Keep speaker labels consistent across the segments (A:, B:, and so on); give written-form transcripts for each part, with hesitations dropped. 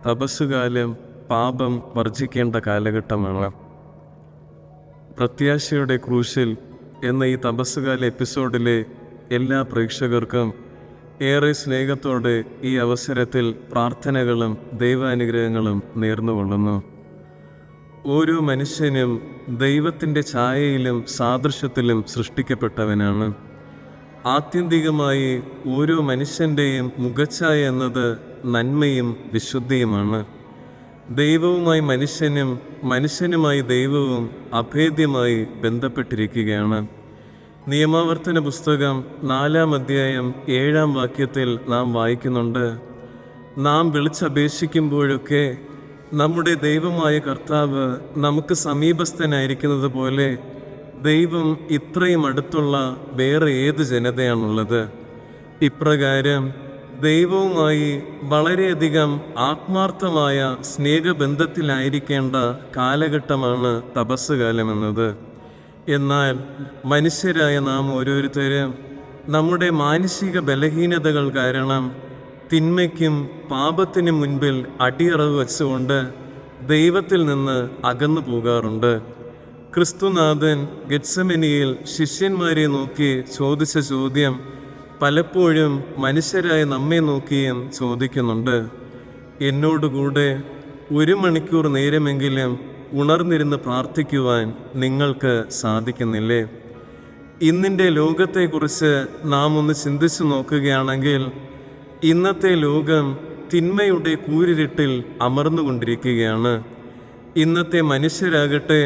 A: തപസ്സുകാലം പാപം വർജിക്കേണ്ട കാലഘട്ടമാണ്. പ്രത്യാശയുടെ ക്രൂശിൽ എന്ന ഈ തപസ്സുകാല എപ്പിസോഡിലെ എല്ലാ പ്രേക്ഷകർക്കും ഏറെ സ്നേഹത്തോടെ ഈ അവസരത്തിൽ പ്രാർത്ഥനകളും ദൈവാനുഗ്രഹങ്ങളും നേർന്നുകൊള്ളുന്നു. ഓരോ മനുഷ്യനും ദൈവത്തിൻ്റെ ഛായയിലും സാദൃശ്യത്തിലും സൃഷ്ടിക്കപ്പെട്ടവനാണ്. ആത്യന്തികമായി ഓരോ മനുഷ്യൻ്റെയും മുഖച്ഛായ എന്നത് നന്മയും വിശുദ്ധിയുമാണ്. ദൈവവുമായി മനുഷ്യനും മനുഷ്യനുമായി ദൈവവും അഭേദ്യമായി ബന്ധപ്പെട്ടിരിക്കുകയാണ്. നിയമാവർത്തന പുസ്തകം 4-ാം അധ്യായം 7-ാം വാക്യത്തിൽ നാം വായിക്കുന്നുണ്ട്, നാം വിളിച്ചപേക്ഷിക്കുമ്പോഴൊക്കെ നമ്മുടെ ദൈവമായ കർത്താവ് നമുക്ക് സമീപസ്ഥനായിരിക്കുന്നത് പോലെ ദൈവം ഇത്രയും അടുത്തുള്ള വേറെ ഏത് ജനതയാണുള്ളത്? ഇപ്രകാരം ദൈവവുമായി വളരെയധികം ആത്മാർത്ഥമായ സ്നേഹബന്ധത്തിലായിരിക്കേണ്ട കാലഘട്ടമാണ് തപസ്സുകാലമെന്നത്. എന്നാൽ മനുഷ്യരായ നാം ഓരോരുത്തരും നമ്മുടെ മാനസിക ബലഹീനതകൾ കാരണം തിന്മയ്ക്കും പാപത്തിനും മുൻപിൽ അടിയറവ് വച്ചുകൊണ്ട് ദൈവത്തിൽ നിന്ന് അകന്നു പോകാറുണ്ട്. ക്രിസ്തുനാഥൻ ഗെത്സമനിയിൽ ശിഷ്യന്മാരെ നോക്കി ചോദിച്ച ചോദ്യം പലപ്പോഴും മനുഷ്യരായ നമ്മെ നോക്കിയും ചോദിക്കുന്നുണ്ട്. എന്നോടുകൂടെ 1 മണിക്കൂർ നേരമെങ്കിലും ഉണർന്നിരുന്ന് പ്രാർത്ഥിക്കുവാൻ നിങ്ങൾക്ക് സാധിക്കുന്നില്ലേ? ഇന്നിൻ്റെ ലോകത്തെക്കുറിച്ച് നാം ഒന്ന് ചിന്തിച്ചു നോക്കുകയാണെങ്കിൽ ഇന്നത്തെ ലോകം തിന്മയുടെ കൂരിരുട്ടിൽ അമർന്നുകൊണ്ടിരിക്കുകയാണ്. ഇന്നത്തെ മനുഷ്യരാകട്ടെ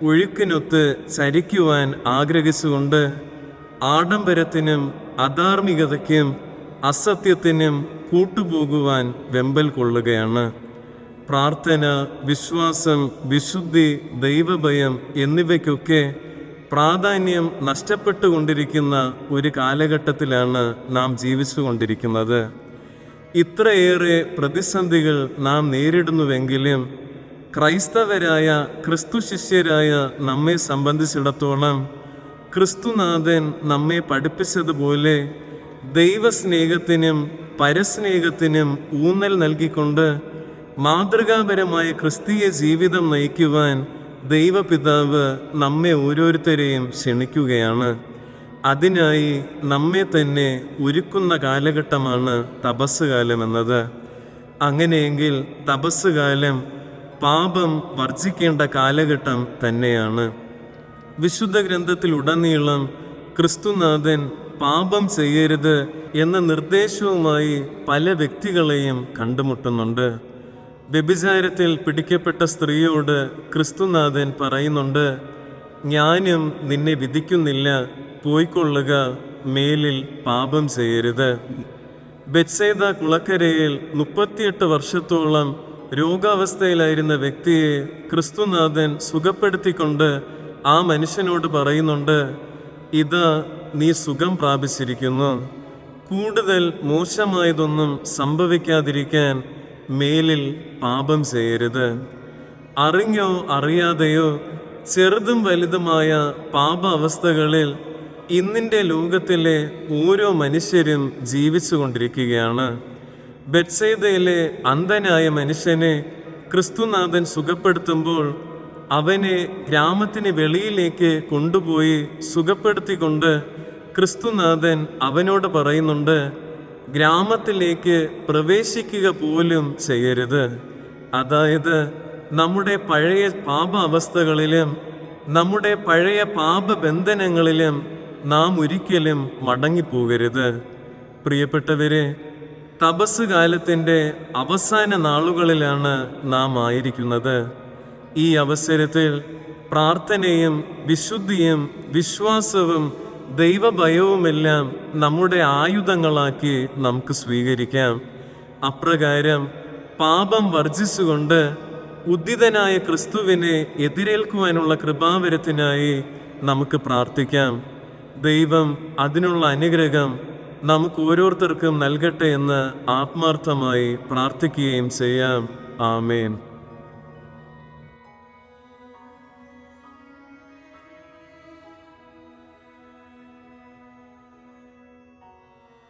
A: ഒഴുക്കിനൊത്ത് ചരിക്കുവാൻ ആഗ്രഹിച്ചുകൊണ്ട് ആഡംബരത്തിനും അധാർമികതയ്ക്കും അസത്യത്തിനും കൂട്ടുപോകുവാൻ വെമ്പൽ കൊള്ളുകയാണ്. പ്രാർത്ഥന, വിശ്വാസം, വിശുദ്ധി, ദൈവഭയം എന്നിവയ്ക്കൊക്കെ പ്രാധാന്യം നഷ്ടപ്പെട്ടുകൊണ്ടിരിക്കുന്ന ഒരു കാലഘട്ടത്തിലാണ് നാം ജീവിച്ചുകൊണ്ടിരിക്കുന്നത്. ഇത്രയേറെ പ്രതിസന്ധികൾ നാം നേരിടുന്നുവെങ്കിലും ക്രൈസ്തവരായ ക്രിസ്തു ശിഷ്യരായ നമ്മെ സംബന്ധിച്ചിടത്തോളം ക്രിസ്തുനാഥൻ നമ്മെ പഠിപ്പിച്ചതുപോലെ ദൈവസ്നേഹത്തിനും പരസ്നേഹത്തിനും ഊന്നൽ നൽകിക്കൊണ്ട് മാതൃകാപരമായ ക്രിസ്തീയ ജീവിതം നയിക്കുവാൻ ദൈവപിതാവ് നമ്മെ ഓരോരുത്തരെയും ക്ഷണിക്കുകയാണ്. അതിനായി നമ്മെ തന്നെ ഒരുക്കുന്ന കാലഘട്ടമാണ് തപസ്സുകാലമെന്നത്. അങ്ങനെയെങ്കിൽ തപസ്സുകാലം പാപം വർജിക്കേണ്ട കാലഘട്ടം തന്നെയാണ്. വിശുദ്ധ ഗ്രന്ഥത്തിലുടനീളം ക്രിസ്തുനാഥൻ പാപം ചെയ്യരുത് എന്ന നിർദ്ദേശവുമായി പല വ്യക്തികളെയും കണ്ടുമുട്ടുന്നുണ്ട്. വ്യഭിചാരത്തിൽ പിടിക്കപ്പെട്ട സ്ത്രീയോട് ക്രിസ്തുനാഥൻ പറയുന്നുണ്ട്, ഞാനും നിന്നെ വിധിക്കുന്നില്ല, പോയിക്കൊള്ളുക, മേലിൽ പാപം ചെയ്യരുത്. ബെത്സൈദ കുളക്കരയിൽ 38 വർഷത്തോളം രോഗാവസ്ഥയിലായിരുന്ന വ്യക്തിയെ ക്രിസ്തുനാഥൻ സുഖപ്പെടുത്തിക്കൊണ്ട് ആ മനുഷ്യനോട് പറയുന്നുണ്ട്, ഇതാ നീ സുഖം പ്രാപിച്ചിരിക്കുന്നു, കൂടുതൽ മോശമായതൊന്നും സംഭവിക്കാതിരിക്കാൻ മേലിൽ പാപം ചെയ്യരുത്. അറിഞ്ഞോ അറിയാതെയോ ചെറുതും വലുതുമായ പാപ അവസ്ഥകളിൽ ഇന്നിൻ്റെ ലോകത്തിലെ ഓരോ മനുഷ്യരും ജീവിച്ചു കൊണ്ടിരിക്കുകയാണ്. ബെത്സൈദയിലെ അന്ധനായ മനുഷ്യനെ ക്രിസ്തുനാഥൻ സുഖപ്പെടുത്തുമ്പോൾ അവനെ ഗ്രാമത്തിന് വെളിയിലേക്ക് കൊണ്ടുപോയി സുഖപ്പെടുത്തിക്കൊണ്ട് ക്രിസ്തുനാഥൻ അവനോട് പറയുന്നുണ്ട്, ഗ്രാമത്തിലേക്ക് പ്രവേശിക്കുക പോലും ചെയ്യരുത്. അതായത് നമ്മുടെ പഴയ പാപ അവസ്ഥകളിലും നമ്മുടെ പഴയ പാപബന്ധനങ്ങളിലും നാം ഒരിക്കലും മടങ്ങിപ്പോകരുത്. പ്രിയപ്പെട്ടവരെ, തപസ് കാലത്തിൻ്റെ അവസാന നാളുകളിലാണ് നാം ആയിരിക്കുന്നത്. ഈ അവസരത്തിൽ പ്രാർത്ഥനയും വിശുദ്ധിയും വിശ്വാസവും ദൈവഭയവുമെല്ലാം നമ്മുടെ ആയുധങ്ങളാക്കി നമുക്ക് സ്വീകരിക്കാം. അപ്രകാരം പാപം വർജിച്ചുകൊണ്ട് ഉദ്ധിതനായ ക്രിസ്തുവിനെ എതിരേൽക്കുവാനുള്ള കൃപാവരത്തിനായി നമുക്ക് പ്രാർത്ഥിക്കാം. ദൈവം അതിനുള്ള അനുഗ്രഹം നമുക്ക് ഓരോരുത്തർക്കും നൽകട്ടെ എന്ന് ആത്മാർത്ഥമായി പ്രാർത്ഥിക്കുകയും ചെയ്യാം. ആമേൻ.